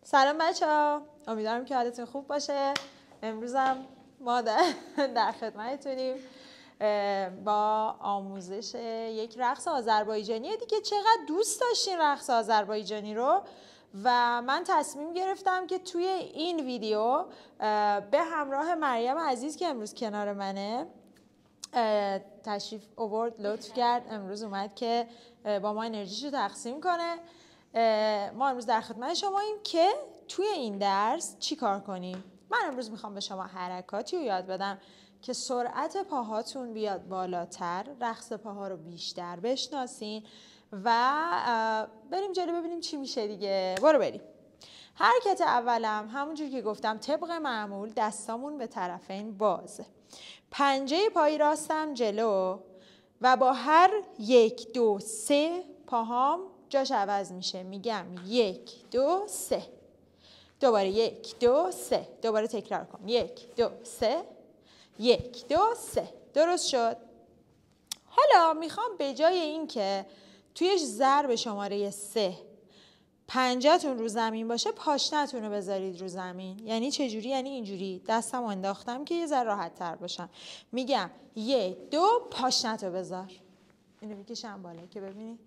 سلام بچه‌ها، امیدوارم که حالتون خوب باشه. امروزم ما در خدمتتونیم با آموزش یک رقص آذربایجانی دیگه. چقدر دوست داشتین رقص آذربایجانی رو و من تصمیم گرفتم که توی این ویدیو به همراه مریم عزیز که امروز کنار منه تشریف آورد، لطف کرد، امروز اومد که با ما انرژیشو تقسیم کنه. ما امروز در خدمت شماییم که توی این درس چی کار کنیم. من امروز میخوام به شما حرکاتی رو یاد بدم که سرعت پاهاتون بیاد بالاتر، رقص پاها رو بیشتر بشناسین و بریم جلو ببینیم چی میشه دیگه. برو بریم. حرکت اولم همونجور که گفتم طبق معمول دستامون به طرفین بازه، پنجه پای راستم جلو و با هر 1 2 3 پاهام جاش عوض میشه. میگم 1 2 3، دوباره 1 2 3، دوباره تکرار کن 1 2 3 1 2 3. درست شد؟ حالا میخوام به جای این که تویش ضرب شماره 3 پنجه‌تون رو زمین باشه، پاشنه‌تون رو بذارید رو زمین. یعنی چجوری؟ یعنی اینجوری دستم انداختم که یه ذره راحت تر باشم. میگم 1 2 پاشنه‌تو بذار. اینو میکشم بالا که ببینید.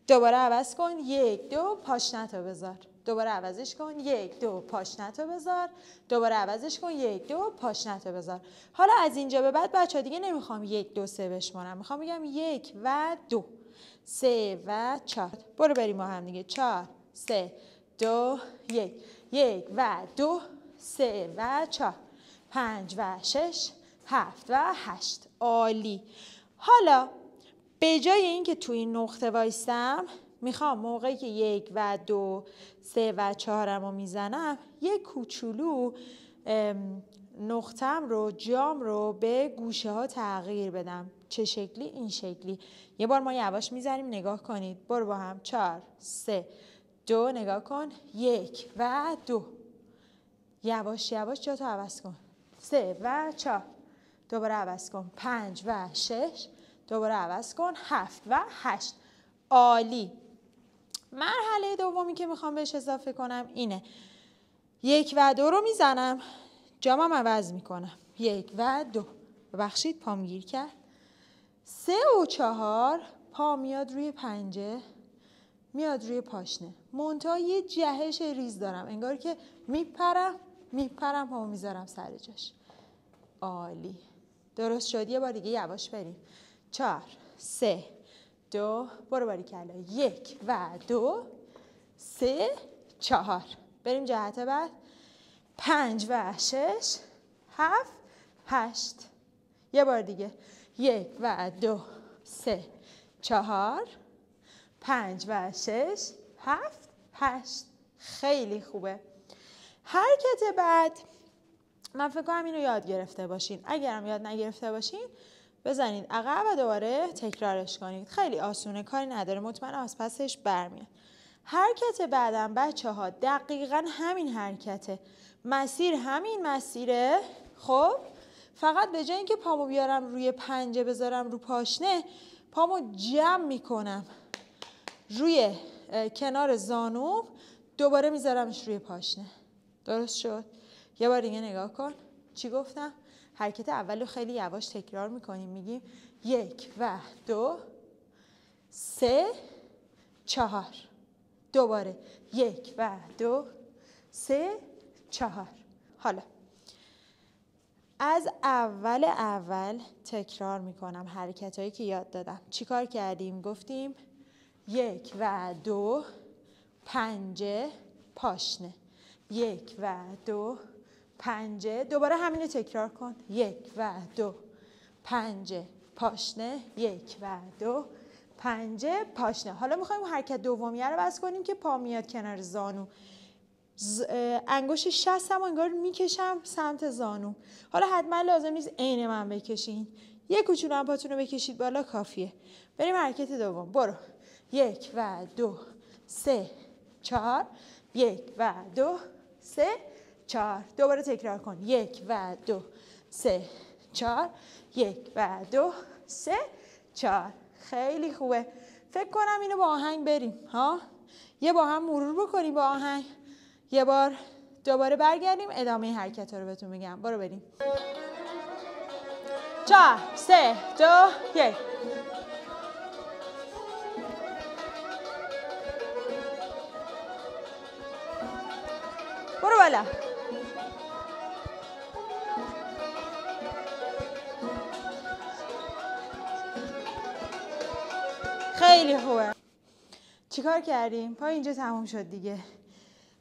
دوباره عوض کن 1 2 پاشنه‌تو بذار. دوباره عوضش کن 1 2 پاشنه‌تو بذار. دوباره عوضش کن 1 2 پاشنه‌تو بذار. حالا از اینجا به بعد بچه‌ها دیگه نمیخوام 1 2 3 بشمارم. میخوام بگم 1 و 2 3 و 4. برو بریم با هم دیگه. 4 3 2 1 1 و 2 3 و 4 5 و 6 7 و 8. عالی. حالا به جای اینکه تو این نقطه وایستم، میخوام موقعی که 1 و 2 3 و 4 رو میزنم یک کوچولو نقطم رو، جام رو به گوشه ها تغییر بدم. چه شکلی؟ این شکلی. یه بار ما یواش میزنیم، نگاه کنید. برو با هم. 4 3 2 نگاه کن 1 و 2. یواش یواش جاتو عوض کن. 3 و 4 دوباره عوض کن. 5 و 6 دوباره عوض کن. 7 و 8. عالی. مرحله دومی که میخوام بهش اضافه کنم اینه. 1 و 2 رو میزنم، جامم عوض میکنم. 1 و 2. ببخشید پام گیر کرد. 3 و 4 پا میاد روی پنجه، میاد روی پاشنه. منتها یه جهش ریز دارم، انگار که میپرم پامو میذارم سر جاش. عالی. درست شد. یه بار دیگه یواش بریم. 4 3 2 برو باریکلا. 1 و 2 3 4. بریم جهت بعد. 5 و 6 7 8. یه بار دیگه. 1 و 2 3 4 5 و 6 7 8. خیلی خوبه. حرکت بعد من فکر کنم اینو یاد گرفته باشین. اگرم یاد نگرفته باشین بزنید عقب و دوباره تکرارش کنید. خیلی آسونه، کاری نداره، مطمئنم از پسش برمیاد. حرکت بعدم بچه‌ها دقیقاً همین حرکته، مسیر همین مسیره. خب فقط به جای اینکه پامو بیارم روی پنجه بذارم رو پاشنه، پامو جمع میکنم روی کنار زانو، دوباره میذارمش روی پاشنه. درست شد؟ یه بار دیگه نگاه کن. چی گفتم؟ حرکت اول رو خیلی یواش تکرار میکنیم. میگیم 1 و 2 3 4. دوباره 1 و 2 3 4. حالا از اول تکرار میکنم حرکت هایی که یاد دادم. چی کار کردیم؟ گفتیم 1 و 2 پنجه پاشنه. 1 و 2 پنجه. دوباره همین رو تکرار کن. 1 و 2 پنجه پاشنه. 1 و 2 پنجه پاشنه. حالا میخوایم حرکت دومیه رو بس کنیم که پا میاد کنار زانو. انگشت شستم انگار میکشم سمت زانو. حالا حتما لازم نیست عین من بکشین، یه کوچولو هم پاتون رو بکشید بالا کافیه. بریم حرکت دوم. برو. 1 و 2 3 4 1 و 2 3 4. دوباره تکرار کن. 1 و 2 3 4 1 و 2 3 4. خیلی خوبه. فکر کنم اینو با آهنگ بریم ها. یه با هم مرور بکنیم با آهنگ. یه بار دوباره برگردیم ادامه حرکت ها رو بهتون میگم. برو بریم. 4 3 2 1. برو بالا. خیلی خوبه. چیکار کردیم؟ پا اینجا تموم شد دیگه.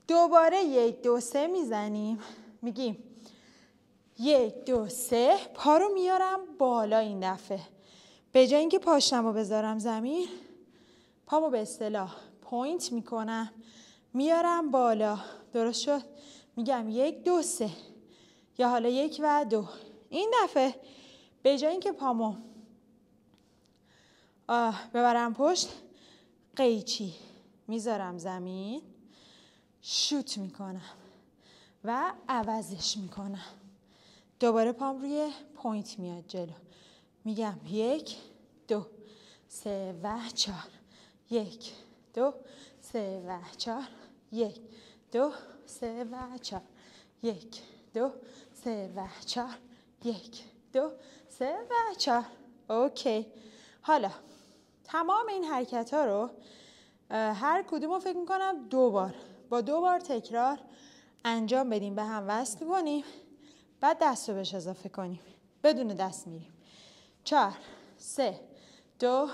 دوباره 1 2 3 میزنیم. میگیم 1 2 3. پا رو میارم بالا این دفعه. به جای اینکه پاشمو بذارم زمین، پامو به اصطلاح پوینت میکنم، میارم بالا. درست شد؟ میگم 1 2 3 یا حالا 1 و 2. این دفعه به جای اینکه پامو ببرم پشت، قیچی میذارم زمین، شوت میکنم و عوضش میکنم. دوباره پام روی پوینت میاد جلو. میگم 1 2 3 و 4. 1 2 3 و 4. 1 2 3 و 4. 1 2 3 و 4. 1 2 3 و 4. اوکی. حالا تمام این حرکت ها رو هر کدوم رو فکر میکنم 2 بار با 2 بار تکرار انجام بدیم، به هم وصل کنیم، بعد دست رو بهش اضافه کنیم. بدون دست میریم. 4 3 2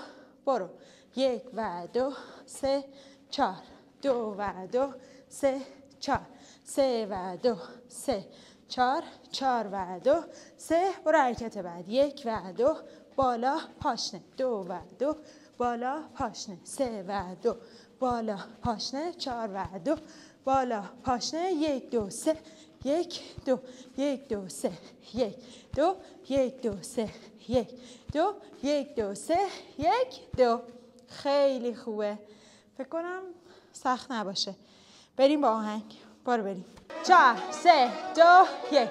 برو. 1 و 2 3 4. 2 و 2 3 4. 3 و 2 3 4. 4 و 2 3. برو حرکت بعد. 1 و 2 بالا پاشنه. 2 و 2 بالا پاشنه. 3 و 2 بالا پاشنه. 4 و 2 بالا پاشنه. 1 2 3 1 2 1 2 3 1 2 1 2 3 1 2 1 2 3 1 2. خیلی خوبه. فکر کنم سخت نباشه. بریم با آهنگ. برو بریم. 4 3 2 1.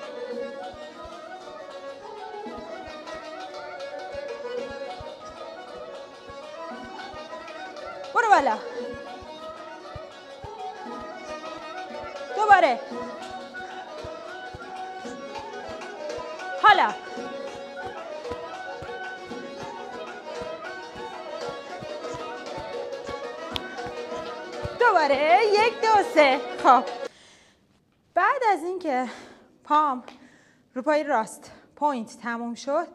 برو بالا. دوباره. حالا. دوباره 1 2 3. خب بعد از اینکه پام رو پای راست پوینت تموم شد،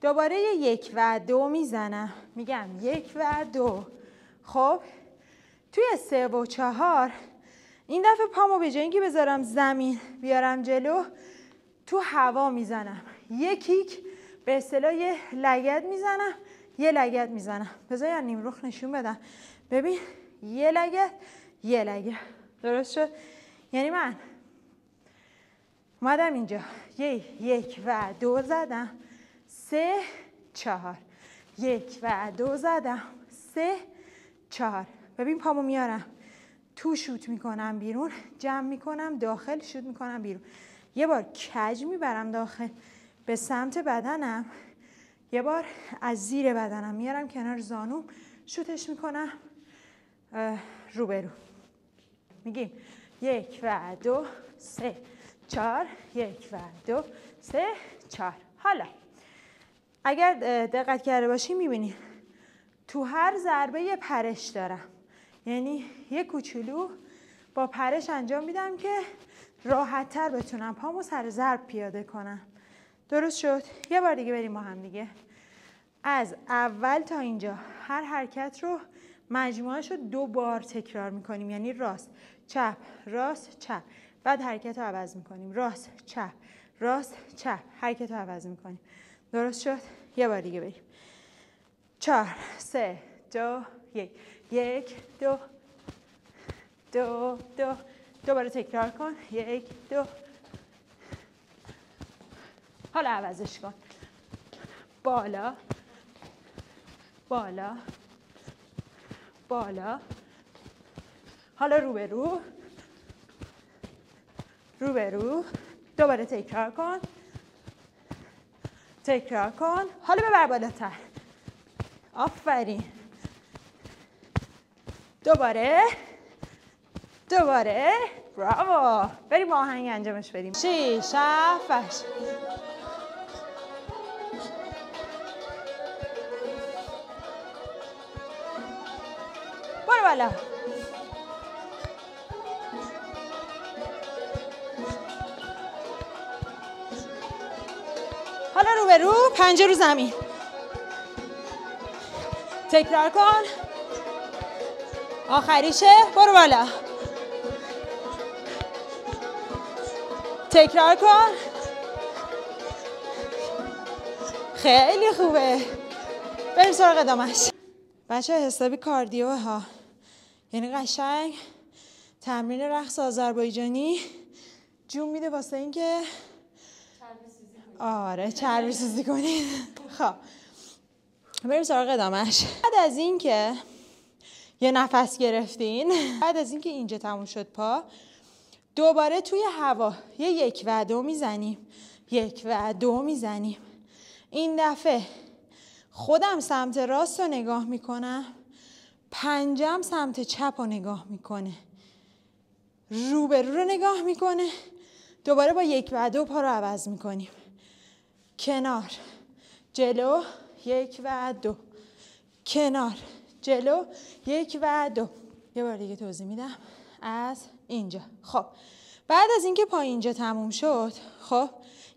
دوباره 1 و 2 میزنم. میگم 1 و 2. خب توی 3 و 4 این دفعه پامو به جای اینکه بذارم زمین بیارم جلو، تو هوا میزنم. یکیک به اصطلاح یه لگد میزنم، یه لگد میزنم. بذار نیم رخ نشون بدم. ببین یه لگد یه لگد. درست شد؟ یعنی من اومدم اینجا 1 و 2 زدم 3 4. 1 و 2 زدم 3 4. ببین پامو میارم تو، شوت میکنم بیرون، جمع میکنم داخل، شوت میکنم بیرون. یه بار کج میبرم داخل به سمت بدنم، یه بار از زیر بدنم میارم کنار زانوم، شوتش میکنم رو به رو. میگیم 1 و 2 3 4. 1 و 2 3 4. حالا اگر دقت کرده باشی میبینی تو هر ضربه یه پرش دارم، یعنی یه کوچولو با پرش انجام میدم که راحت تر بتونم پامو سر ضرب پیاده کنم. درست شد؟ یه بار دیگه بریم با هم دیگه. از اول تا اینجا هر حرکت رو مجموعش رو 2 بار تکرار میکنیم، یعنی راست چپ راست چپ، بعد حرکت رو عوض میکنیم، راست چپ راست چپ، حرکت رو عوض میکنیم. درست شد؟ یه بار دیگه بریم. 4 3 2 1. 1 2 2 2. دوباره تکرار کن. 1 2. حالا عوضش کن. بالا بالا بالا. حالا رو به رو رو به رو. دوباره تکرار کن. تکرار کن. حالا ببر بالاتر. آفرین. دوباره دوباره براوو. بریم با آهنگ انجامش بدیم. 6 7 8. برو بالا. حالا رو به رو، پنجه رو زمین. تکرار کن. آخریشه. برو بالا. تکرار کن. خیلی خوبه. بریم سراغ ادامهش. بچه حسابی کاردیو ها، یعنی قشنگ تمرین رقص آذربایجانی جون میده واسه اینکه چربی سوزی کنید. خب بریم سراغ ادامهش. بعد از اینکه یه نفس گرفتین، بعد از اینکه اینجا تموم شد پا، دوباره توی هوا یه 1 و 2 میزنیم، 1 و 2 میزنیم. این دفعه خودم سمت راست رو نگاه میکنم، پنجم سمت چپ رو نگاه میکنه، رو به رو نگاه میکنه. دوباره با 1 و 2 پا رو عوض میکنیم. کنار جلو 1 و 2، کنار جلو 1 و 2. یه بار دیگه توضیح میدم از اینجا. خب بعد از اینکه پا اینجا تموم شد، خب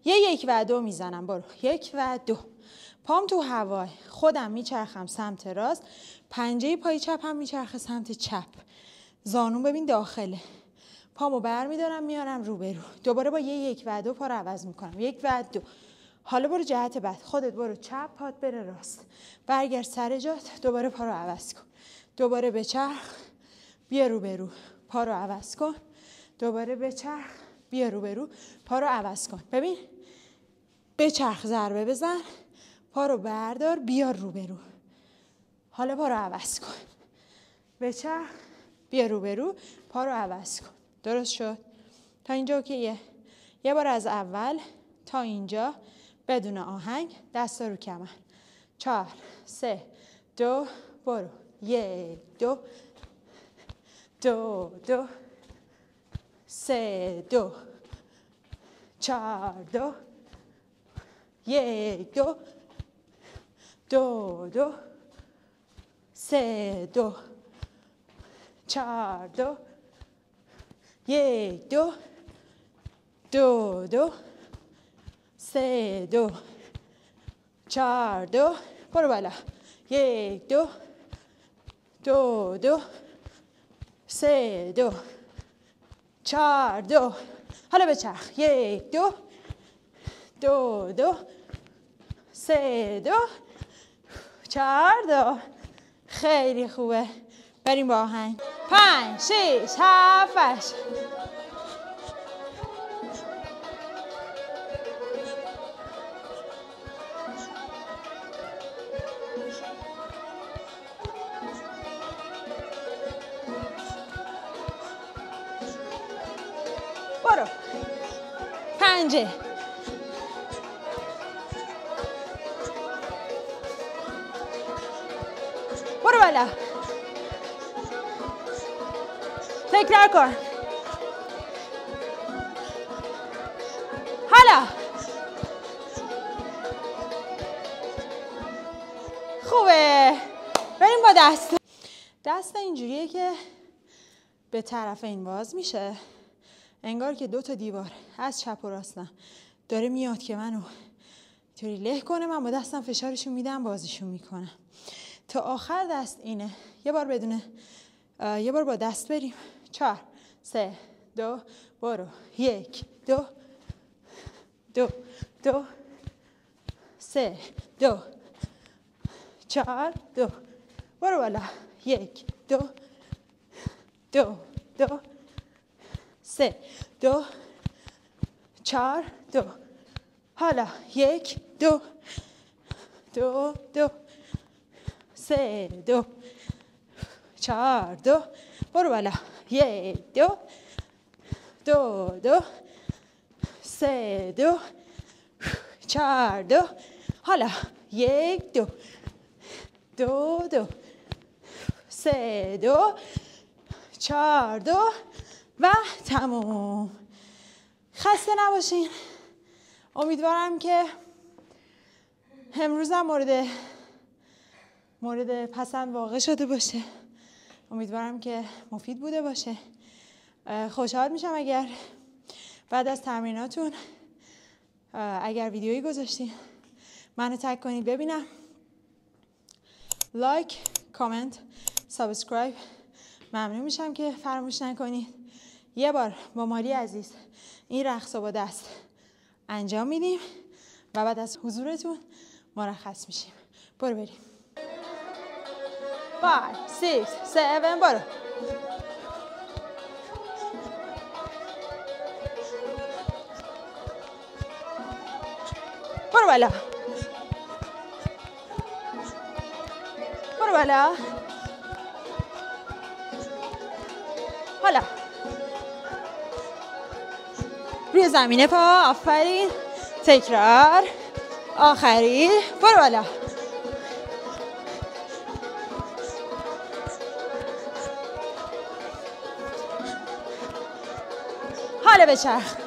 یه 1 و 2 میزنم. برو 1 و 2. پام تو هوا، خودم میچرخم سمت راست، پنجه پای چپم میچرخه سمت چپ. زانون ببین داخله. پامو برمیدارم میارم رو به رو. دوباره با یه 1 و 2 پا رو عوض میکنم. 1 و 2. حالا برو جهت بعد. خودت برو چپ، پات بره راست. برگرد سر جات، دوباره پا رو عوض کن. دوباره بچرخ، بیا رو به رو. پا رو عوض کن. دوباره بچرخ، بیا رو به رو. پا رو عوض کن. ببین بچرخ، ضربه بزن، پا رو بردار، بیار رو به رو. حالا پا رو عوض کن. بچرخ، بیا رو به رو. پا رو عوض کن. درست شد؟ تا اینجا اوکیه؟ یه بار از اول تا اینجا بدون آهنگ، دستا رو کمر. 4 3 2 برو. 1 2 2 2 3 2 4 2 1 2 2 2 3 2 4 2 1 2 2 2 3 2 4 2 برو بالا. 1 2 2 2 3 2 4 2. حالا بچرخ. 1 2 2 2 3 2 4 2. خیلی خوبه. بریم با آهنگ. 5 6 7 8. برو. پنجه. برو بالا. تکرار کن. حالا خوبه. بریم با دست. دست اینجوریه که به طرف این باز میشه، انگار که 2 تا دیوار از چپ و راستم داره میاد که منو اینطوری له کنه. من با دستم فشارشون میدم، بازیشون میکنم تا آخر. دست اینه. یه بار بدونه، یه بار با دست بریم. 4 3 2 برو. 1 2 2 2 3 2 4 2 برو بالا. 1 2 2 2 3 2 4 2. حالا 1 2 2 2 3 2 4 2 برو بالا. 1 2 2 2 3 2 4 2. حالا 1 2 2 2 3 2 4 2 و تمام. خسته نباشین. امیدوارم که امروزم مورد پسند واقع شده باشه. امیدوارم که مفید بوده باشه. خوشحال میشم اگر بعد از تمریناتون اگر ویدیویی گذاشتین منو تگ کنید ببینم. لایک، کامنت، سابسکرایب ممنون میشم که فراموش نکنید. یه بار با ماری عزیز این رقص رو با دست انجام میدیم و بعد از حضورتون مرخص میشیم. برو بریم. 5 6 7 برو. برو بالا. برو بالا. حالا روی زمینه پا. آفرین. تکرار. آخری. برو بالا. حالا بچرخ.